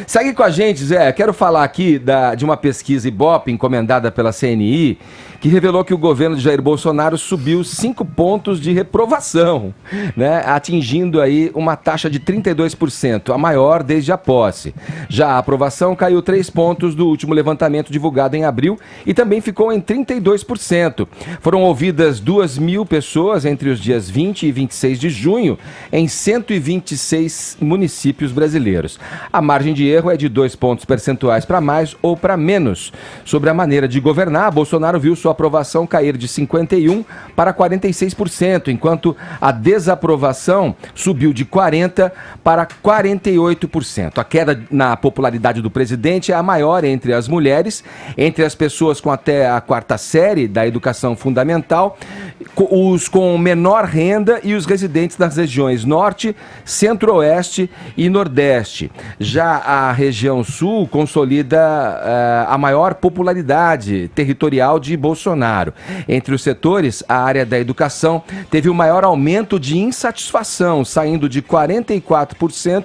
Segue com a gente, Zé. Quero falar aqui de uma pesquisa Ibope encomendada pela CNI, que revelou que o governo de Jair Bolsonaro subiu 5 pontos de reprovação, né? Atingindo aí uma taxa de 32%, a maior desde a posse. Já a aprovação caiu 3 pontos do último levantamento divulgado em abril e também ficou em 32%. Foram ouvidas 2.000 pessoas entre os dias 20 e 26 de junho em 126 municípios brasileiros. A margem de erro é de 2 pontos percentuais para mais ou para menos. Sobre a maneira de governar, Bolsonaro viu sua aprovação cair de 51% para 46%, enquanto a desaprovação subiu de 40% para 48%. A queda na popularidade do presidente é a maior entre as mulheres, entre as pessoas com até a 4ª série da educação fundamental, os com menor renda e os residentes das regiões Norte, Centro-Oeste e Nordeste. Já a região Sul consolida a maior popularidade territorial de Bolsonaro. Entre os setores, a área da educação teve o maior aumento de insatisfação, saindo de 44%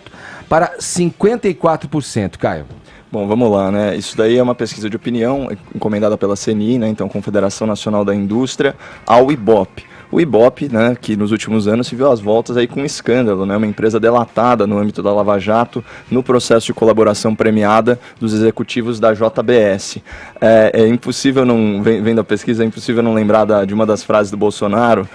para 54%. Caio. Bom, vamos lá, né? Isso daí é uma pesquisa de opinião encomendada pela CNI, né? Então, Confederação Nacional da Indústria, ao Ibope. O Ibope, né, que nos últimos anos se viu às voltas aí com um escândalo, né, uma empresa delatada no âmbito da Lava Jato, no processo de colaboração premiada dos executivos da JBS. É impossível não, vendo a pesquisa, é impossível não lembrar de uma das frases do Bolsonaro,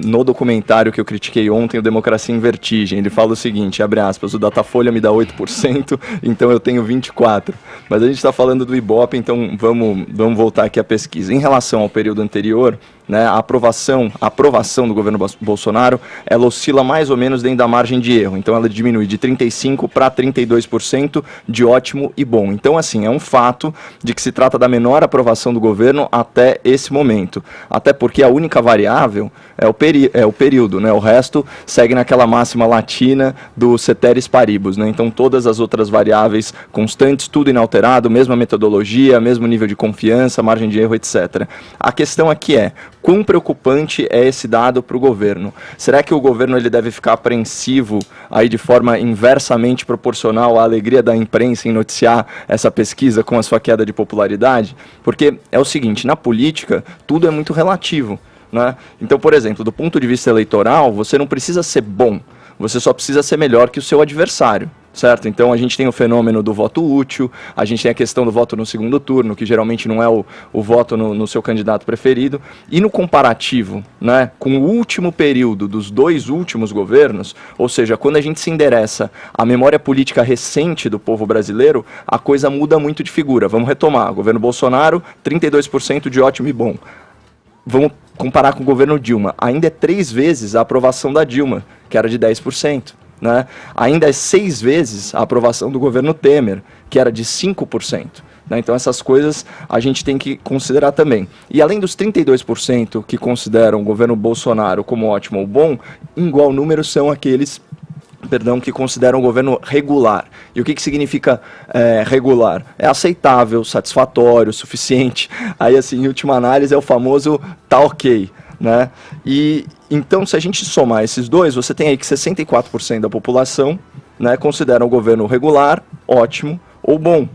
no documentário que eu critiquei ontem, o Democracia em Vertigem. Ele fala o seguinte, abre aspas, o Datafolha me dá 8%, então eu tenho 24%. Mas a gente está falando do Ibope, então vamos voltar aqui à pesquisa. Em relação ao período anterior, né, a aprovação do governo Bolsonaro, ela oscila mais ou menos dentro da margem de erro. Então ela diminui de 35% para 32% de ótimo e bom. Então, assim, é um fato de que se trata da menor aprovação do governo até esse momento. Até porque a única variável é o período, né? O resto segue naquela máxima latina do ceteris paribus, né? Então todas as outras variáveis constantes, tudo inalterado, mesma metodologia, mesmo nível de confiança, margem de erro, etc. A questão aqui é, quão preocupante é esse dado para o governo? Será que o governo ele deve ficar apreensivo aí de forma inversamente proporcional à alegria da imprensa em noticiar essa pesquisa com a sua queda de popularidade? Porque é o seguinte, na política tudo é muito relativo, né? Então, por exemplo, do ponto de vista eleitoral, você não precisa ser bom, você só precisa ser melhor que o seu adversário. Certo? Então a gente tem o fenômeno do voto útil, a gente tem a questão do voto no segundo turno, que geralmente não é o voto no seu candidato preferido. E no comparativo, né, com o último período dos 2 últimos governos, ou seja, quando a gente se endereça à memória política recente do povo brasileiro, a coisa muda muito de figura. Vamos retomar. Governo Bolsonaro, 32% de ótimo e bom. Vamos comparar com o governo Dilma. Ainda é 3 vezes a aprovação da Dilma, que era de 10%. Né? Ainda é 6 vezes a aprovação do governo Temer, que era de 5%. Né? Então essas coisas a gente tem que considerar também. E além dos 32% que consideram o governo Bolsonaro como ótimo ou bom, em igual número são aqueles que consideram o governo regular. E o que significa regular? É aceitável, satisfatório, suficiente. Aí, assim, em última análise, é o famoso tá ok. Né? E então, se a gente somar esses dois, você tem aí que 64% da população, né, considera o governo regular, ótimo ou bom.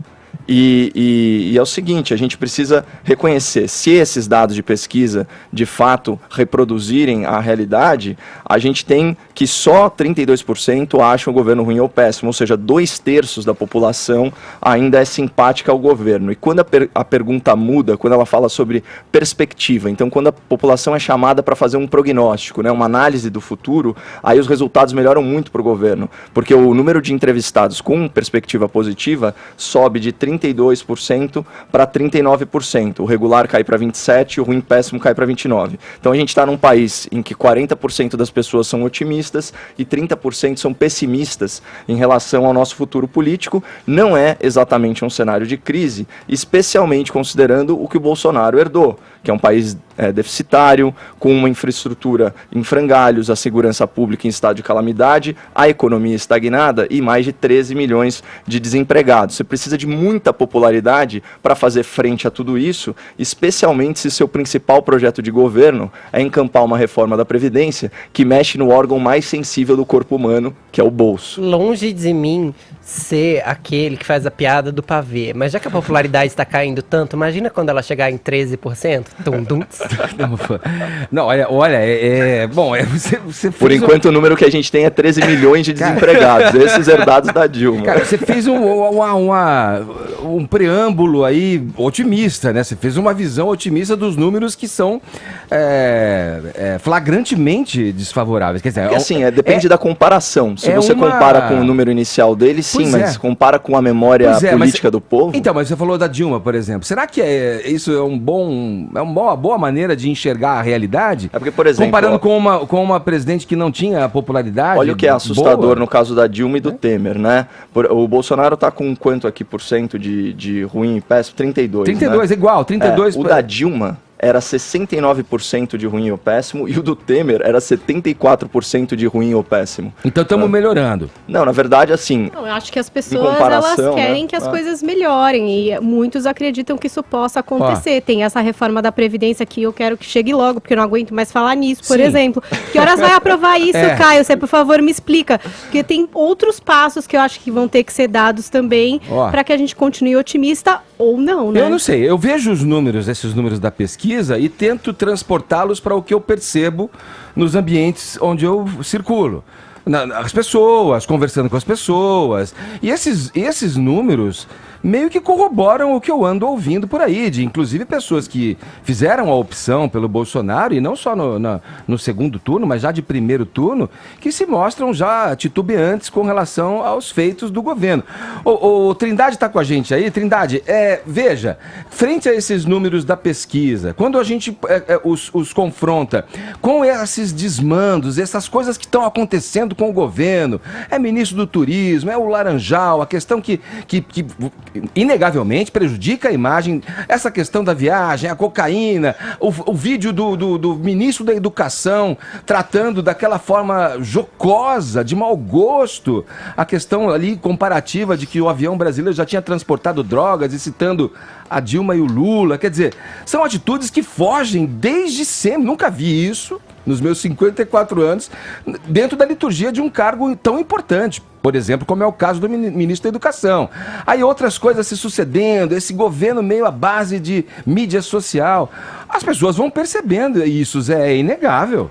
E é o seguinte, a gente precisa reconhecer, se esses dados de pesquisa de fato reproduzirem a realidade, a gente tem que só 32% acham o governo ruim ou péssimo, ou seja, 2/3 da população ainda é simpática ao governo. E quando a pergunta muda, quando ela fala sobre perspectiva, então quando a população é chamada para fazer um prognóstico, né, uma análise do futuro, aí os resultados melhoram muito para o governo, porque o número de entrevistados com perspectiva positiva sobe de 32% para 39%. O regular cai para 27%, o ruim péssimo cai para 29%. Então a gente está num país em que 40% das pessoas são otimistas e 30% são pessimistas em relação ao nosso futuro político. Não é exatamente um cenário de crise, especialmente considerando o que o Bolsonaro herdou, que é um país deficitário, com uma infraestrutura em frangalhos, a segurança pública em estado de calamidade, a economia estagnada e mais de 13 milhões de desempregados. Você precisa de muita popularidade para fazer frente a tudo isso, especialmente se seu principal projeto de governo é encampar uma reforma da Previdência que mexe no órgão mais sensível do corpo humano, que é o bolso. Longe de mim ser aquele que faz a piada do pavê, mas já que a popularidade está caindo tanto, imagina quando ela chegar em 13%. Não, olha, bom, você Por enquanto o número que a gente tem é 13 milhões de desempregados, esses herdados da Dilma. Cara, você fez um preâmbulo aí otimista, né? Você fez uma visão otimista dos números que são flagrantemente desfavoráveis. Quer dizer, porque assim, depende da comparação. Se você compara com o número inicial dele, sim, mas compara com a memória política do povo. Então, mas você falou da Dilma, por exemplo. Será que isso é uma boa maneira de enxergar a realidade? É porque, por exemplo, comparando com uma presidente que não tinha popularidade. Olha o que é assustador no caso da Dilma e do Temer, né? O Bolsonaro tá com quanto aqui por cento de ruim e péssimo? 32, 32, né? Igual, 32. O da Dilma era 69% de ruim ou péssimo, e o do Temer era 74% de ruim ou péssimo. Então estamos melhorando. Não, na verdade, assim... Não, eu acho que as pessoas, elas querem, né, que as coisas melhorem, e muitos acreditam que isso possa acontecer. Tem essa reforma da Previdência que eu quero que chegue logo, porque eu não aguento mais falar nisso, por exemplo. Que horas vai aprovar isso, Caio? Você, por favor, me explica. Porque tem outros passos que eu acho que vão ter que ser dados também, para que a gente continue otimista ou não, né? Eu não sei, eu vejo esses números da pesquisa, e tento transportá-los para o que eu percebo nos ambientes onde eu circulo. As pessoas, conversando com as pessoas. E esses números meio que corroboram o que eu ando ouvindo por aí, de inclusive pessoas que fizeram a opção pelo Bolsonaro, e não só no segundo turno, mas já de primeiro turno, que se mostram já titubeantes com relação aos feitos do governo. O Trindade está com a gente aí. Trindade, veja, frente a esses números da pesquisa, quando a gente os confronta com esses desmandos, essas coisas que estão acontecendo com o governo, ministro do turismo, o Laranjal, a questão que inegavelmente prejudica a imagem, essa questão da viagem, a cocaína, o vídeo do ministro da Educação tratando daquela forma jocosa, de mau gosto, a questão ali comparativa de que o avião brasileiro já tinha transportado drogas, e citando a Dilma e o Lula. Quer dizer, são atitudes que fogem desde sempre, nunca vi isso nos meus 54 anos, dentro da liturgia de um cargo tão importante, por exemplo, como é o caso do ministro da Educação. Aí outras coisas se sucedendo, esse governo meio à base de mídia social. As pessoas vão percebendo isso, é inegável.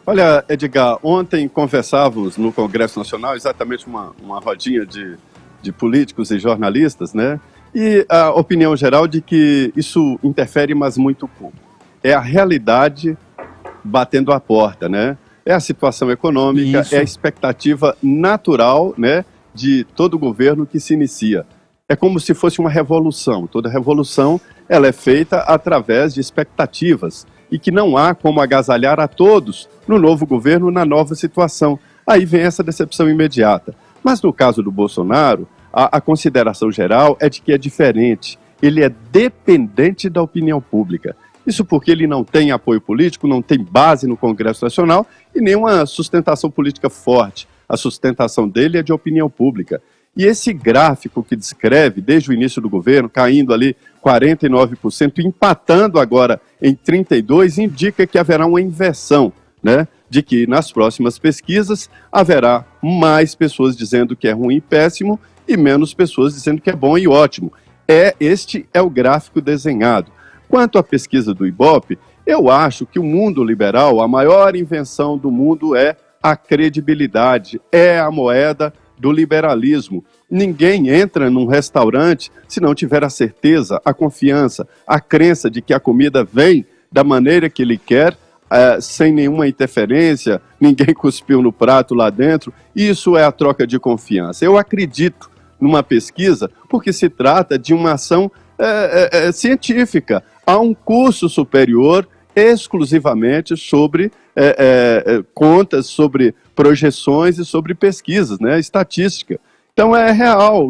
Olha, Edgar, ontem conversávamos no Congresso Nacional, exatamente uma rodinha de políticos e jornalistas, né? E a opinião geral de que isso interfere, mas muito pouco. É a realidade batendo a porta, né? É a situação econômica, é a expectativa natural, né, de todo governo que se inicia. É como se fosse uma revolução. Toda revolução, ela é feita através de expectativas, e que não há como agasalhar a todos no novo governo, na nova situação. Aí vem essa decepção imediata. Mas no caso do Bolsonaro, a consideração geral é de que é diferente. Ele é dependente da opinião pública. Isso porque ele não tem apoio político, não tem base no Congresso Nacional e nenhuma sustentação política forte. A sustentação dele é de opinião pública. E esse gráfico que descreve, desde o início do governo, caindo ali 49%, empatando agora em 32%, indica que haverá uma inversão, né? De que nas próximas pesquisas haverá mais pessoas dizendo que é ruim e péssimo e menos pessoas dizendo que é bom e ótimo. Este é o gráfico desenhado. Quanto à pesquisa do Ibope, eu acho que o mundo liberal, a maior invenção do mundo é a credibilidade, é a moeda do liberalismo. Ninguém entra num restaurante se não tiver a certeza, a confiança, a crença de que a comida vem da maneira que ele quer, sem nenhuma interferência, ninguém cuspiu no prato lá dentro. Isso é a troca de confiança. Eu acredito numa pesquisa porque se trata de uma ação científica. Há um curso superior exclusivamente sobre contas, sobre projeções e sobre pesquisas, né, estatística. Então é real,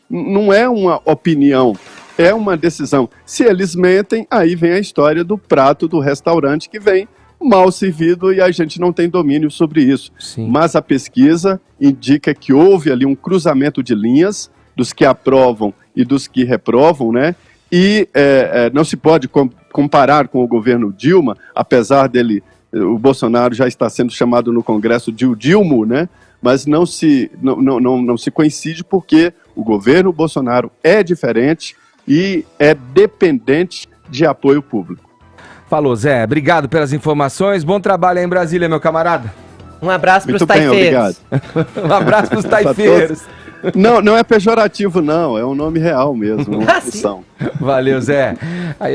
não é uma opinião. é uma decisão. Se eles mentem, aí vem a história do prato do restaurante que vem mal servido e a gente não tem domínio sobre isso. Sim. Mas a pesquisa indica que houve ali um cruzamento de linhas dos que aprovam e dos que reprovam, né? E não se pode comparar com o governo Dilma, apesar dele, o Bolsonaro já está sendo chamado no Congresso de o Dilmo, né? Mas não se coincide porque o governo Bolsonaro é diferente e é dependente de apoio público. Falou, Zé. Obrigado pelas informações. Bom trabalho aí em Brasília, meu camarada. Um abraço para os Muito bem, taifeiros. obrigado. Um abraço para os taifeiros. Não é pejorativo, não. É um nome real mesmo, uma profissão. Valeu, Zé. Aí